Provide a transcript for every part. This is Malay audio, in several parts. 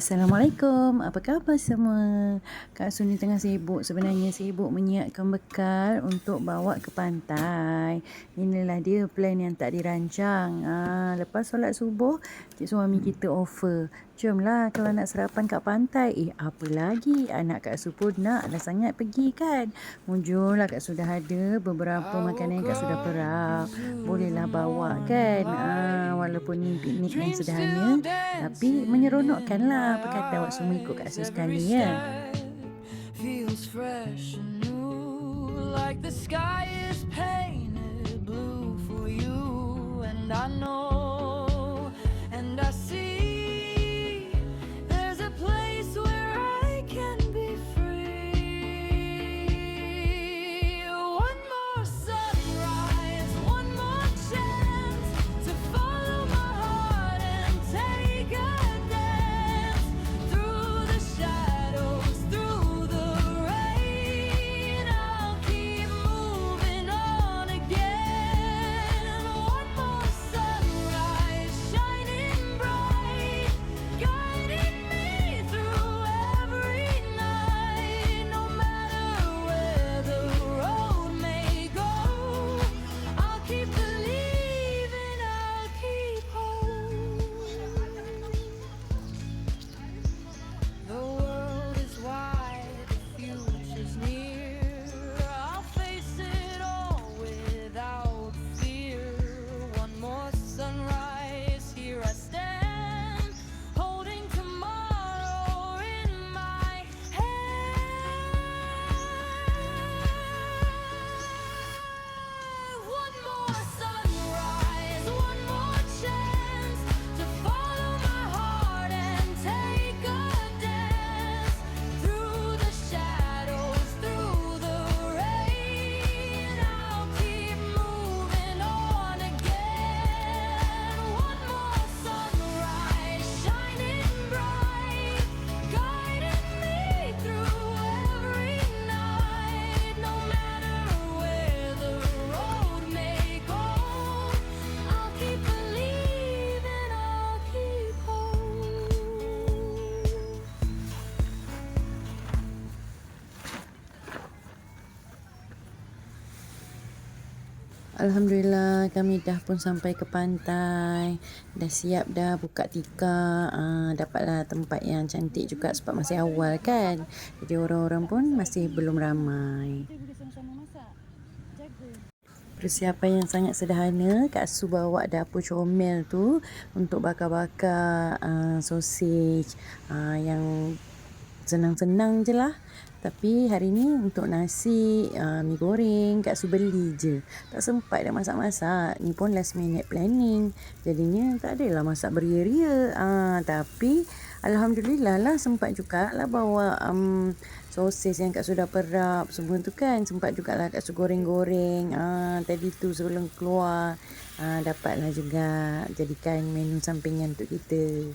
Assalamualaikum, apa khabar semua? Kak Su ni tengah sibuk, sebenarnya sibuk menyiapkan bekal untuk bawa ke pantai. Inilah dia plan yang tak dirancang. Lepas solat subuh, cik suami kita offer. Jomlah kalau nak sarapan kat pantai. Apa lagi? Anak Kak Su pun nak dah sangat pergi kan. Jomlah Kak Su dah ada beberapa makanan yang Kak Su dah perap. Bolehlah bawa kan. Walaupun ni piknik yang sederhana, tapi menyeronokkan lah. Apa kata awak semua ikut Kak Su sekali ya? Feels fresh and new, like the sky is painted blue for you. And I know, and I see, there's a place where I can be free. One more sunrise, one more chance to follow my heart and take a dance through the shadows, through the rain. I'll keep moving on again. One more sunrise shining bright, guiding me through every night. No matter where the road may go, I'll keep believing, I'll keep hope. The world is wide, the future's near. I'll face it all without fear. One more sunrise, here I stand, holding tomorrow in my hand. One more sunrise, one more chance to follow my heart and take a dance through the shadows, through the rain. I'll keep moving on again. One more sunrise shining bright, guiding me through every night. No matter where the road may go, I'll keep believing, I'll keep hope. Alhamdulillah kami dah pun sampai ke pantai. Dah siap dah buka tikar. Dapatlah tempat yang cantik juga sebab masih awal kan. Jadi orang-orang pun masih belum ramai. Persiapan yang sangat sederhana. Kak Su bawa dapur comel tu untuk bakar-bakar sausage yang senang-senang je lah. Tapi hari ni untuk nasi, mi goreng, Kak Su beli je. Tak sempat dah masak-masak. Ni pun last minute planning. Jadinya tak adalah masak beria-ria. Tapi Alhamdulillah lah sempat jugalah bawa sosis yang Kak Su dah perap. Semua tu kan sempat jugalah Kak Su goreng-goreng. Tadi tu sebelum keluar. Dapatlah juga jadikan menu sampingan untuk kita.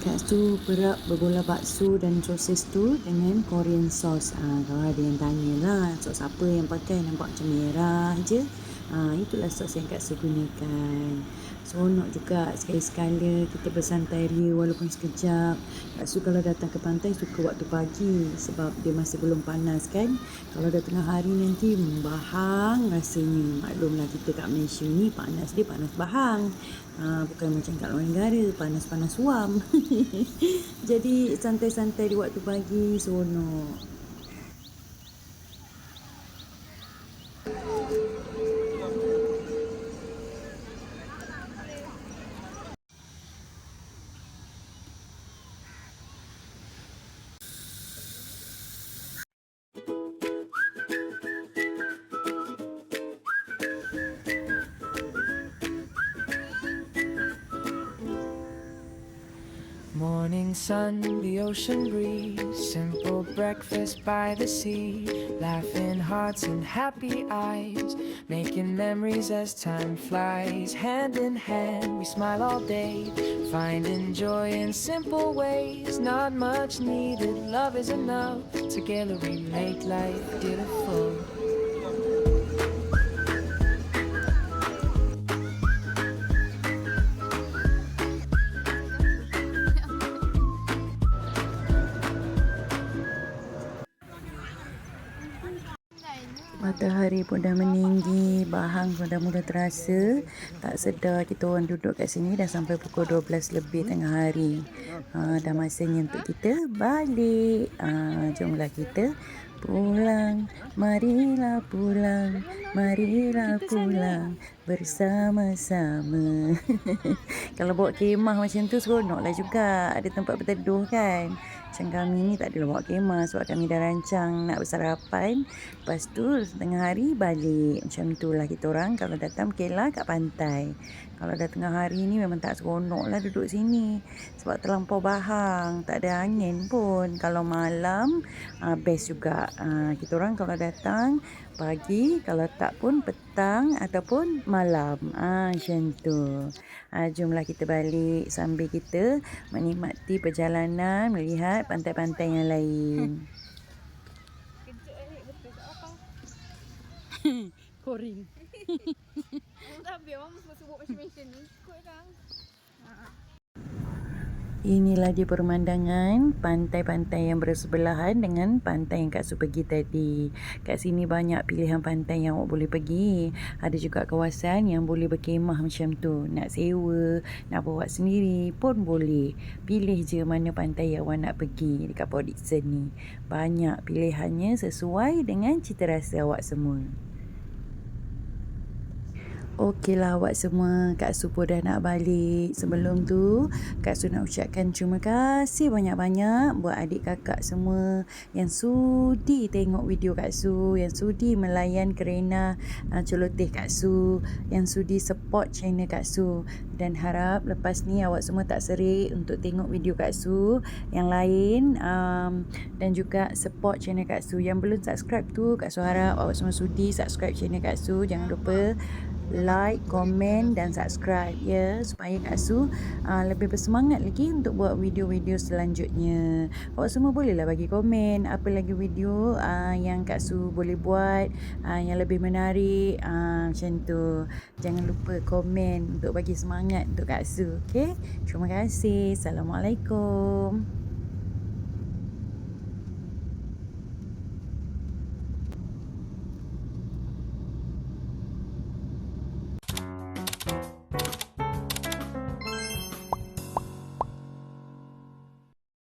Kak Su perap berbola bakso dan sosis tu dengan Korean sauce. Kalau ada yang tanya lah, sos apa yang pakai, nampak macam merah je. Itulah sos yang Kak Su gunakan. Seronok juga sekali-sekala kita bersantai ria walaupun sekejap. Kak Su kalau datang ke pantai suka waktu pagi sebab dia masih belum panas kan. Kalau dah tengah hari nanti bahang rasanya. Maklumlah kita kat Malaysia ni panas dia panas bahang. Bukan macam kat luar negara panas-panas suam. Jadi santai-santai di waktu pagi seronok. Morning sun, the ocean breeze, simple breakfast by the sea, laughing hearts and happy eyes, making memories as time flies. Hand in hand, we smile all day, finding joy in simple ways. Not much needed, love is enough. Together we make life beautiful. Matahari pun dah meninggi, bahang pun dah mula terasa. Tak sedar kita orang duduk kat sini dah sampai pukul 12 lebih tengah hari. Dah masanya untuk kita balik. Jomlah kita pulang. Marilah pulang. Marilah pulang bersama-sama. Kalau bawa kemah macam tu seronoklah juga. Ada tempat berteduh kan. Macam kami ni tak adalah bawa kemah sebab kami dah rancang nak bersarapan. Lepas tu tengah hari balik. Macam itulah kita orang kalau datang Kela kat pantai. Kalau dah tengah hari ni memang tak seronok lah duduk sini. Sebab terlampau bahang. Tak ada angin pun. Kalau malam best juga. Kita orang kalau datang pagi, kalau tak pun petang ataupun malam. Macam tu. Jomlah kita balik sambil kita menikmati perjalanan, melihat pantai-pantai yang lain. Korin. Tapi orang sebut macam ni ikut kan. Inilah dia pemandangan pantai-pantai yang bersebelahan dengan pantai yang Kak Su pergi tadi. Kat sini banyak pilihan pantai yang awak boleh pergi. Ada juga kawasan yang boleh berkemah macam tu. Nak sewa, nak bawa sendiri pun boleh. Pilih je mana pantai yang awak nak pergi dekat Port Dickson ni. Banyak pilihannya sesuai dengan cita rasa awak semua. Okeylah awak semua, Kak Su pun dah nak balik. Sebelum tu, Kak Su nak ucapkan terima kasih banyak-banyak buat adik kakak semua yang sudi tengok video Kak Su, yang sudi melayan kerana celoteh Kak Su, yang sudi support channel Kak Su. Dan harap lepas ni awak semua tak serik untuk tengok video Kak Su yang lain, dan juga support channel Kak Su. Yang belum subscribe tu, Kak Su harap awak semua sudi subscribe channel Kak Su. Jangan lupa like, komen dan subscribe ya, supaya Kak Su lebih bersemangat lagi untuk buat video-video selanjutnya. Awak semua bolehlah bagi komen apa lagi video yang Kak Su boleh buat yang lebih menarik, macam tu. Jangan lupa komen untuk bagi semangat untuk Kak Su. Okay? Terima kasih. Assalamualaikum.